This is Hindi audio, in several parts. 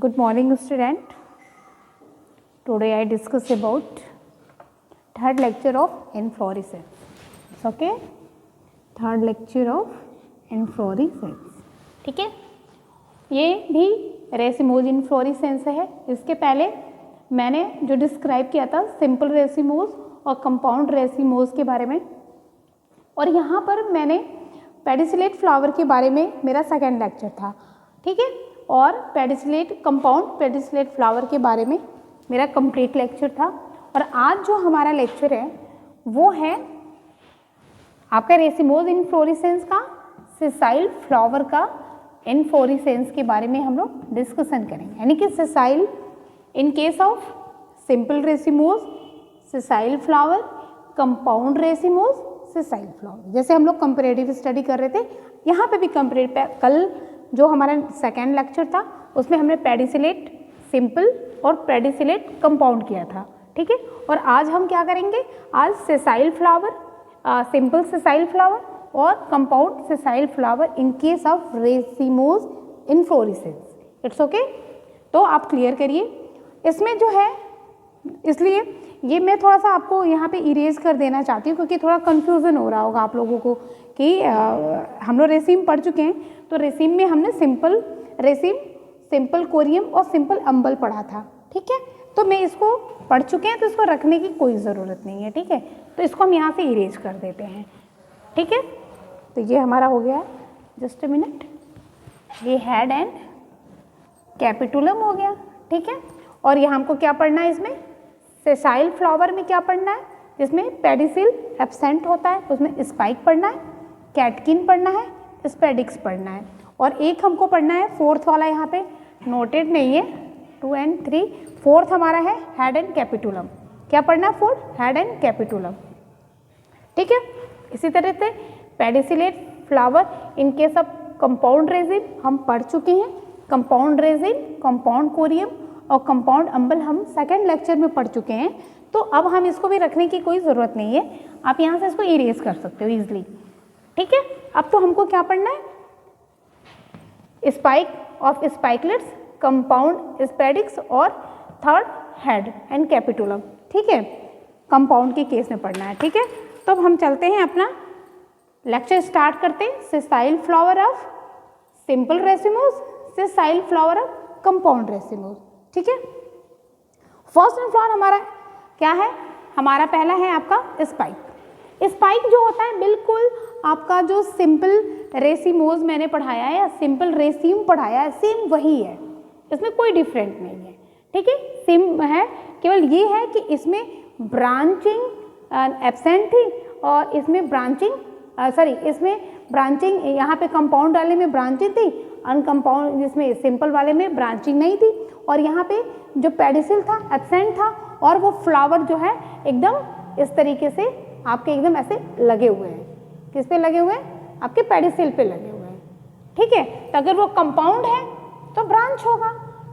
Good morning, student. Today I discuss about third lecture of inflorescence. Okay? Third lecture of inflorescence. ठीक है? ये भी रेसिमोज इनफ्लोरेसेंस है. इसके पहले मैंने जो डिस्क्राइब किया था सिंपल रेसिमोज और कंपाउंड रेसिमोज के बारे में, और यहाँ पर मैंने पेडिसिलेट फ्लावर के बारे में मेरा सेकेंड लेक्चर था. ठीक है? और पेडिसिलेट कंपाउंड पेडिसिलेट फ्लावर के बारे में मेरा कंप्लीट लेक्चर था. और आज जो हमारा लेक्चर है वो है आपका रेसिमोज इनफ्लोरेसेंस का, सेसाइल फ्लावर का इनफ्लोरेसेंस के बारे में हम लोग डिस्कशन करेंगे. यानी कि sessile in case of simple racemose, sessile flower, compound racemose, sessile flower. जैसे हम लोग कंपैरेटिव स्टडी कर रहे थे, यहाँ पे भी कंपैरेटिव. कल जो हमारा सेकेंड लेक्चर था उसमें हमने पेडिसिलेट सिंपल और पेडिसिलेट कंपाउंड किया था. ठीक है? और आज हम क्या करेंगे, आज sessile flower, simple sessile flower और compound sessile flower in case of racemose inflorescence. It's okay? तो आप क्लियर करिए. इसमें जो है, इसलिए ये मैं थोड़ा सा आपको यहाँ पे इरेज कर देना चाहती हूँ क्योंकि थोड़ा कन्फ्यूज़न हो रहा होगा आप लोगों को कि हम लोग रेसिम पढ़ चुके हैं. तो रेसिम में हमने सिंपल रेसिम, सिंपल कोरियम और सिंपल अम्बल पढ़ा था. ठीक है? तो मैं इसको पढ़ चुके हैं तो इसको रखने की कोई ज़रूरत नहीं है. ठीक है? तो इसको हम यहाँ से इरेज कर देते हैं. ठीक है? तो ये हमारा हो गया. Just a minute. ये हेड एंड कैपिटुलम हो गया. ठीक है? और यहाँ हमको क्या पढ़ना है, इसमें सेसाइल फ्लावर में क्या पढ़ना है, जिसमें पेडिसिल एब्सेंट होता है उसमें स्पाइक पढ़ना है, कैटकिन पढ़ना है, स्पेडिक्स पढ़ना है. और एक हमको पढ़ना है फोर्थ वाला, यहाँ पे नोटेड नहीं है, 2 and 3. फोर्थ हमारा है हेड एंड कैपिटुलम. क्या पढ़ना है? Fourth head and capitulum. ठीक है? इसी तरह से pedicellate flower in case of compound resin हम पढ़ चुके हैं. कंपाउंड रेजिन, कंपाउंड कोरियम और कंपाउंड अम्बल हम सेकेंड लेक्चर में पढ़ चुके हैं. तो अब हम इसको भी रखने की कोई ज़रूरत नहीं है. आप यहाँ से इसको इरेज कर सकते हो ईजिली. ठीक है? अब तो हमको क्या पढ़ना है, spike of spikelets, compound spadix और थर्ड हेड एंड कैपिटुलम. ठीक है? कंपाउंड के केस में पढ़ना है. ठीक है? तो अब हम चलते हैं, अपना लेक्चर स्टार्ट करते हैं. Sessile flower of simple racemose, sessile flower of compound racemose. ठीक है? फर्स्ट फ्लावर हमारा क्या है, हमारा पहला है आपका स्पाइक. स्पाइक जो होता है बिल्कुल आपका जो सिंपल रेसिमोज मैंने पढ़ाया है या सिंपल रेसिम पढ़ाया है, सेम वही है. इसमें कोई डिफरेंट नहीं है. ठीक है? सेम है, केवल ये है कि इसमें ब्रांचिंग एब्सेंट थी और इसमें ब्रांचिंग इसमें ब्रांचिंग, यहाँ पे कंपाउंड वाले में ब्रांचिंग थी, अनकंपाउंड जिसमें सिंपल वाले में ब्रांचिंग नहीं थी. और यहाँ पे जो पेडिसिल था एब्सेंट था, और वो फ्लावर जो है एकदम इस तरीके से आपके एकदम ऐसे लगे हुए हैं. किस पे लगे हुए हैं? आपके पेडिसिल पे लगे हुए हैं. ठीक है? तो अगर वो कंपाउंड है तो ब्रांच होगा.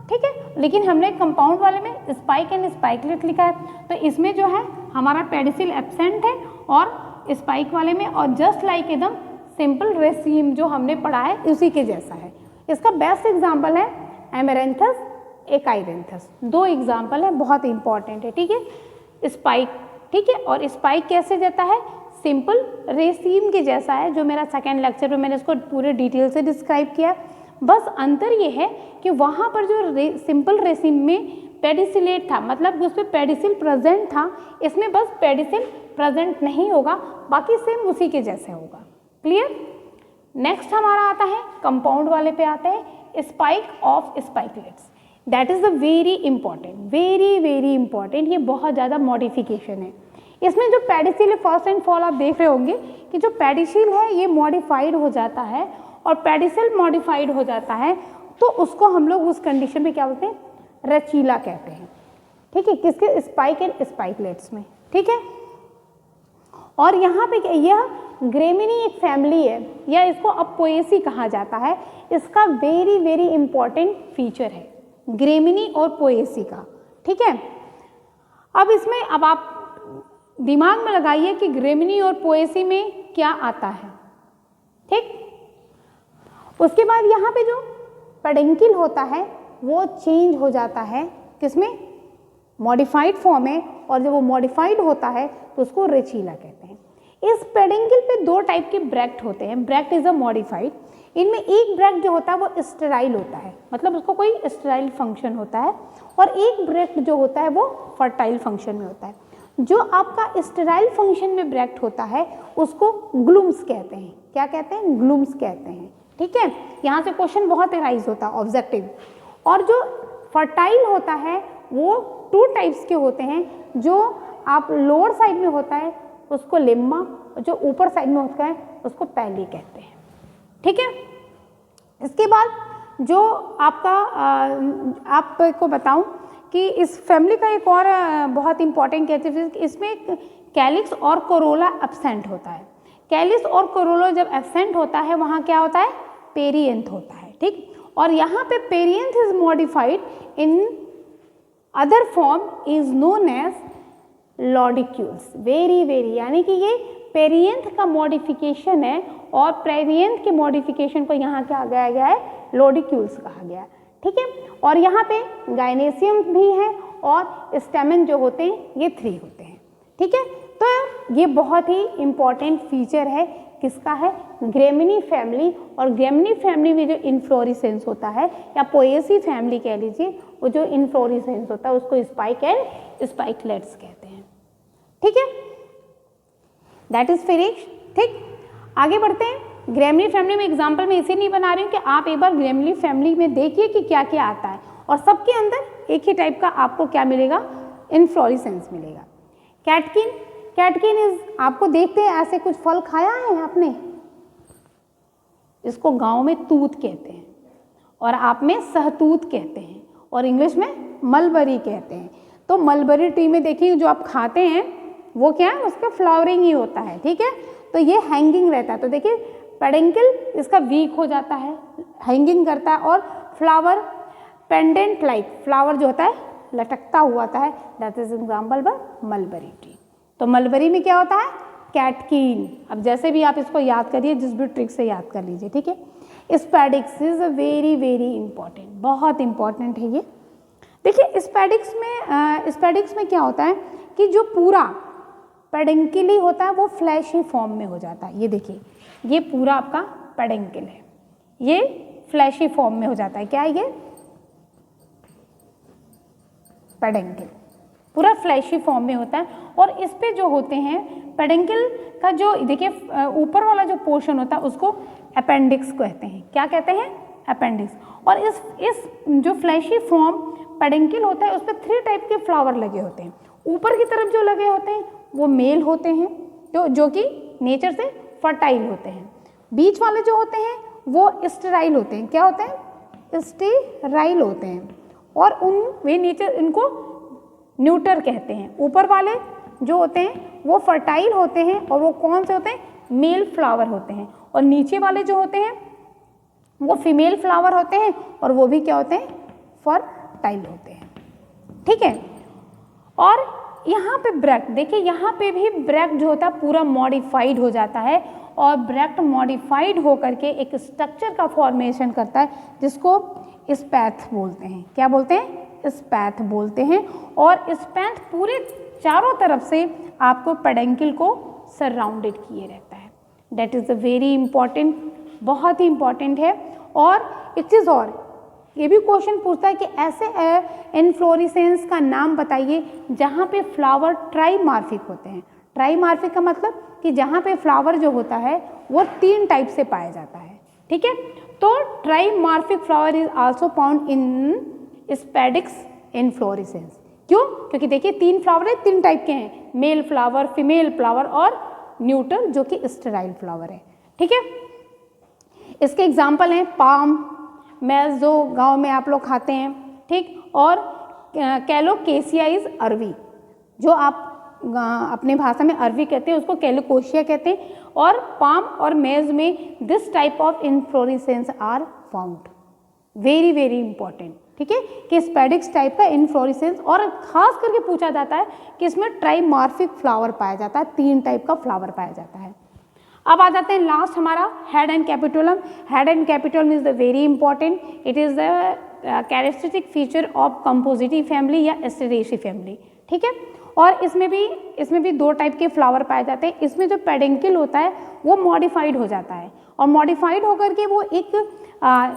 ठीक है? लेकिन हमने कंपाउंड वाले में स्पाइक एंड स्पाइकलेट लिखा है, तो इसमें जो है हमारा पेडिसिल एब्सेंट है और स्पाइक वाले में, और जस्ट लाइक एकदम सिंपल रेसिम जो हमने पढ़ा है उसी के जैसा है. इसका बेस्ट एग्जाम्पल है एमेरेंथस, एकाइरेंथस. 2 एग्जाम्पल है, बहुत इंपॉर्टेंट है. ठीक है? स्पाइक. ठीक है? और स्पाइक कैसे देता है, सिंपल रेसिम के जैसा है, जो मेरा सेकेंड लेक्चर में मैंने इसको पूरे डिटेल से डिस्क्राइब किया. बस अंतर ये है कि वहाँ पर जो सिंपल रेसिम में पेडिसिलेट था, मतलब उस पर पेडिसिल प्रेजेंट था, इसमें बस पेडिसिल प्रेजेंट नहीं होगा, बाकी सेम उसी के जैसे होगा. क्लियर? नेक्स्ट हमारा आता है कंपाउंड वाले पे आता है spike of spikelets. That is the very important, very very important. ये बहुत ज़्यादा मॉडिफिकेशन है. इसमें जो पेडिसिल, फर्स्ट एंड फॉल आप देख रहे होंगे कि जो पेडिसिल है ये मॉडिफाइड हो जाता है, और पेडिसिल मॉडिफाइड हो जाता है तो उसको हम लोग उस कंडीशन में क्या बोलते हैं, रचीला कहते हैं. ठीक है? किसके? स्पाइक एंड स्पाइकलेट्स में. ठीक है? और यहाँ पे यह ग्रेमिनी एक फैमिली है, या इसको अब पोएसी कहा जाता है. इसका वेरी वेरी इंपॉर्टेंट फीचर है ग्रेमिनी और पोएसी का. ठीक है? अब इसमें अब आप दिमाग में लगाइए कि ग्रेमिनी और पोएसी में क्या आता है. ठीक? उसके बाद यहाँ पे जो पेडिंकिल होता है वो चेंज हो जाता है किसमें, मॉडिफाइड फॉर्म है, और जब वो मॉडिफाइड होता है तो उसको रेचिला कहते हैं। इस पेडिंकल पे दो टाइप के ब्रैक्ट होते हैं, ब्रैक्ट इज अ मॉडिफाइड। इनमें एक ब्रैक्ट जो होता है वो स्टेराइल होता है, मतलब उसको कोई स्टेराइल फंक्शन होता है, और एक ब्रैक्ट जो होता है वो फर्टाइल फंक्शन में होता है। जो आपका स्टेराइल फंक्शन में ब्रैक्ट होता है उसको ग्लूम्स कहते हैं। क्या कहते हैं, ग्लूम्स कहते हैं, ठीक है। यहाँ से क्वेश्चन बहुत राइज होता है ऑब्जेक्टिव। और जो फर्टाइल होता है वो टू टाइप्स के होते हैं, जो आप लोअर साइड में होता है उसको लेम्मा, जो ऊपर साइड में होता है उसको पैली कहते हैं, ठीक है। इसके बाद जो आपका आपको बताऊं कि इस फैमिली का एक और बहुत इंपॉर्टेंट कैरेक्टरिस्टिक, इसमें कैलिक्स और कोरोला एब्सेंट होता है। कैलिक्स और कोरोला जब एब्सेंट होता है वहाँ क्या होता है, पेरियंथ होता है, ठीक। और यहाँ पे perianth is modified in other form is known as lodicules. Very यानी कि ये पेरियंथ का मॉडिफिकेशन है, और पेरियंथ के मॉडिफिकेशन को यहाँ क्या गया गया है, लॉडिक्यूल्स कहा गया है, ठीक है। और यहाँ पे गाइनेसियम भी है, और स्टेमन जो होते हैं ये 3 होते हैं, ठीक है। तो ये बहुत ही इंपॉर्टेंट फीचर है किसका है, ग्रेमिनी फैमिली। और ग्रेमिनी फैमिली में जो इन्फ्लोरिसेंस होता है, या पोएसी फैमिली कह लीजिए, वो जो इन्फ्लोरिसेंस होता है उसको स्पाइक एंड स्पाइकलेट्स कहते हैं, ठीक है। दैट इज फिनिश, ठीक। आगे बढ़ते हैं। ग्रेमिनी फैमिली में एग्जाम्पल मैं इसे नहीं बना रही हूँ कि आप एक बार ग्रेमिनी फैमिली में देखिए कि क्या क्या आता है, और सबके अंदर एक ही टाइप का आपको क्या मिलेगा, इन्फ्लोरिसेंस मिलेगा। कैटकिन, कैटकिन इज, आपको देखते हैं ऐसे कुछ फल खाया है आपने, इसको गांव में तूत कहते हैं, और आप में सहतूत कहते हैं, और इंग्लिश में मलबरी कहते हैं। तो मलबरी ट्री में देखिए जो आप खाते हैं वो क्या है, उसका फ्लावरिंग ही होता है, ठीक है। तो ये हैंगिंग रहता है, तो देखिए पेडिंकल इसका वीक हो जाता है, हैंगिंग करता है, और फ्लावर पेंडेंट लाइक, फ्लावर जो होता है लटकता हुआ आता है, that is example bye mulberry tree. तो मलबरी में क्या होता है, कैटकिन। अब जैसे भी आप इसको याद करिए, जिस भी ट्रिक से याद कर लीजिए, ठीक है। स्पैडिक्स इज वेरी इंपॉर्टेंट, बहुत इंपॉर्टेंट है ये। देखिए स्पैडिक्स में क्या होता है कि जो पूरा पेडिंकल होता है वो फ्लैशी फॉर्म में हो जाता है। ये देखिए, ये पूरा आपका पेडिंकल है, ये फ्लैशी फॉर्म में हो जाता है। क्या है ये, पेडिंकल पूरा फ्लैशी फॉर्म में होता है, और इस पे जो होते हैं पेडिंकल का जो देखिए ऊपर वाला जो पोर्शन होता है उसको अपेंडिक्स कहते हैं। क्या कहते हैं, अपेंडिक्स। और इस जो फ्लैशी फॉर्म पेडिंकल होता है उस पर 3 टाइप के फ्लावर लगे होते हैं। ऊपर की तरफ जो लगे होते हैं वो मेल होते हैं, तो जो कि नेचर से फर्टाइल होते हैं। बीच वाले जो होते हैं वो स्टेराइल होते हैं। क्या होते हैं, स्टेराइल होते हैं, और वे नेचर इनको न्यूटर कहते हैं। ऊपर वाले जो होते हैं वो फर्टाइल होते हैं, और वो कौन से होते हैं, मेल फ्लावर होते हैं। और नीचे वाले जो होते हैं वो फीमेल फ्लावर होते हैं, और वो भी क्या होते हैं, फर्टाइल होते हैं, ठीक है। और यहाँ पे ब्रैक्ट, देखिए यहाँ पे भी ब्रैक्ट जो होता है पूरा मॉडिफाइड हो जाता है, और ब्रैक्ट मॉडिफाइड होकर के एक स्ट्रक्चर का फॉर्मेशन करता है जिसको स्पैथ बोलते हैं। क्या बोलते हैं, स्पैथ बोलते हैं। और स्पैथ पूरे चारों तरफ से आपको पेडिंकल को सराउंडेड किए रहता है। That is a very important, बहुत ही इंपॉर्टेंट है। और एक चीज़ और, ये भी क्वेश्चन पूछता है कि ऐसे इन्फ्लोरेसेंस का नाम बताइए जहाँ पे फ्लावर ट्राइमार्फिक होते हैं। ट्राइमार्फिक का मतलब कि जहाँ पे फ्लावर जो होता है वो 3 टाइप से पाया जाता है, ठीक है। तो trimorphic flower is also found in spadix inflorescence. क्यों, क्योंकि देखिए 3 फ्लावर है, 3 टाइप के हैं, मेल फ्लावर, फीमेल फ्लावर और न्यूटर जो कि स्टेराइल फ्लावर है, ठीक है। इसके एग्जाम्पल हैं पाम, मेज जो गांव में आप लोग खाते हैं, ठीक, और कैलोकेसिया इज अरवी, जो आप अपने भाषा में अरवी कहते हैं, उसको कैलोकोशिया कहते हैं। और पाम और मेज में this type of inflorescence are found. Very important, ठीक है, कि स्पैडिक्स टाइप का इन्फ्लोरेसेंस, और खास करके पूछा जाता है कि इसमें ट्राइमार्फिक फ्लावर पाया जाता है, 3 टाइप का फ्लावर पाया जाता है। अब आ जाते हैं लास्ट हमारा head and capitulum. Head and capitulum is the very important, it is the characteristic feature of compositae family या एस्टेरेसी फैमिली, ठीक है। और इसमें भी दो टाइप के फ्लावर पाए जाते हैं। इसमें जो पेडेंकिल होता है वो मॉडिफाइड हो जाता है और मॉडिफाइड होकर के वो एक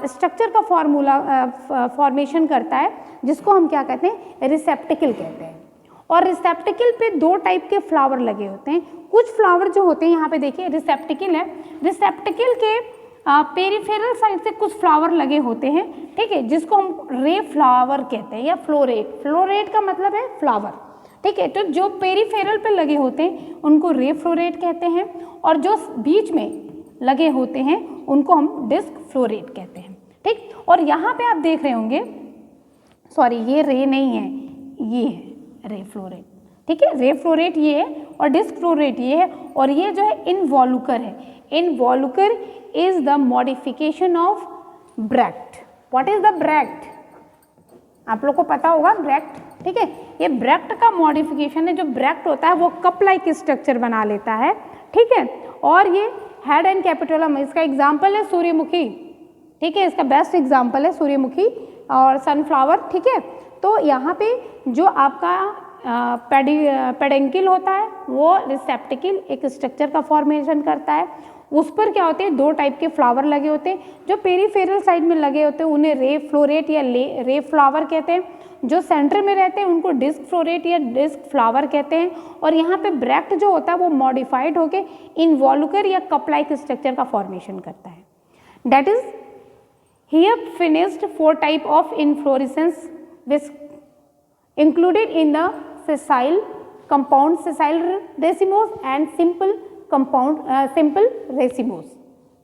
स्ट्रक्चर का फॉर्मेशन करता है जिसको हम क्या कहते हैं, रिसेप्टिकल कहते हैं। और रिसेप्टिकल पे दो टाइप के फ्लावर लगे होते हैं। कुछ फ्लावर जो होते हैं, यहाँ पे देखिए रिसेप्टिकल है, रिसेप्टिकल के पेरिफेरल साइड से कुछ फ्लावर लगे होते हैं, ठीक है, जिसको हम रे फ्लावर कहते हैं या फ्लोरेट। फ्लोरेट का मतलब है फ्लावर, ठीक है। तो जो पेरिफेरल पे लगे होते हैं उनको रे फ्लोरेट कहते हैं और जो बीच में लगे होते हैं उनको हम डिस्क फ्लोरेट कहते हैं, ठीक। और यहाँ पे आप देख रहे होंगे, सॉरी ये रे नहीं है, ये है रे फ्लोरेट, ठीक है। रे फ्लोरेट ये है और डिस्क फ्लोरेट ये है और ये जो है इनवॉल्यूकर है। Involucre is the modification of bract. What is the bract? आप लोग को पता होगा ब्रैक्ट, ठीक है। ये ब्रैक्ट का मॉडिफिकेशन है। जो ब्रैक्ट होता है वो कप लाइक स्ट्रक्चर बना लेता है, ठीक है। और ये हेड एंड कैपिटोलम, इसका एग्जाम्पल है सूर्यमुखी, ठीक है। इसका बेस्ट एग्जाम्पल है सूर्यमुखी और सनफ्लावर, ठीक है। तो यहाँ पे जो आपका पेडेंकिल होता है वो रिसेप्टिकल एक स्ट्रक्चर का फॉर्मेशन करता है। उस पर क्या होते हैं, दो टाइप के फ्लावर लगे होते हैं। जो पेरीफेरल साइड में लगे होते हैं उन्हें रे फ्लोरेट या रे फ्लावर कहते हैं। जो सेंटर में रहते हैं उनको डिस्क फ्लोरेट या डिस्क फ्लावर कहते हैं। और यहाँ पे ब्रैक्ट जो होता है वो मॉडिफाइड होकर इनवॉल्यूकर या कप लाइक स्ट्रक्चर का फॉर्मेशन करता है। That is here finished 4 type of inflorescence which included in the sessile compound sessile racemose and simple racemose,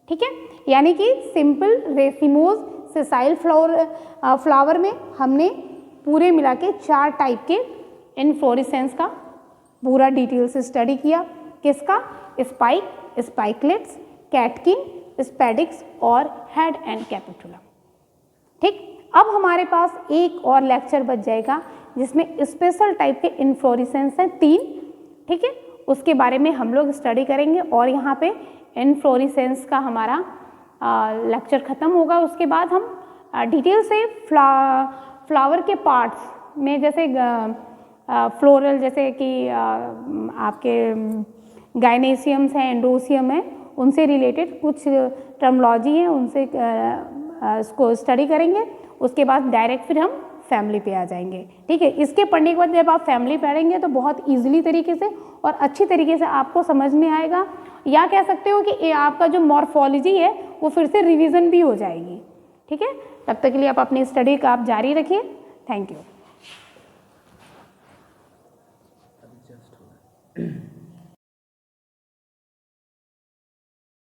ठीक है। यानी कि सिंपल रेसिमोज सेसाइल फ्लावर में हमने पूरे मिला के 4 टाइप के इनफ्लोरेसेंस का पूरा डिटेल से स्टडी किया। किसका? स्पाइक, स्पाइकलेट्स, कैटकिन, स्पेडिक्स और हेड एंड कैपिटुलम, ठीक। अब हमारे पास एक और लेक्चर बच जाएगा जिसमें स्पेशल टाइप के इनफ्लोरेसेंस हैं 3, ठीक है। उसके बारे में हम लोग स्टडी करेंगे और यहाँ पे इनफ्लोरेसेंस का हमारा लेक्चर ख़त्म होगा। उसके बाद हम डिटेल से फ्लावर के पार्ट्स में जैसे फ्लोरल, जैसे कि आपके गाइनेशियम्स हैं, एंडोसियम है, उनसे रिलेटेड कुछ टर्मोलॉजी है, उनसे इसको स्टडी करेंगे। उसके बाद डायरेक्ट फिर हम फैमिली पे आ जाएंगे, ठीक है। इसके पढ़ने के बाद जब आप फैमिली पढ़ेंगे तो बहुत इजीली तरीके से और अच्छी तरीके से आपको समझ में आएगा, या कह सकते हो कि आपका जो मॉर्फोलॉजी है वो फिर से रिवीजन भी हो जाएगी, ठीक है। तब तक के लिए आप अपनी स्टडी का आप जारी रखिए। Thank you.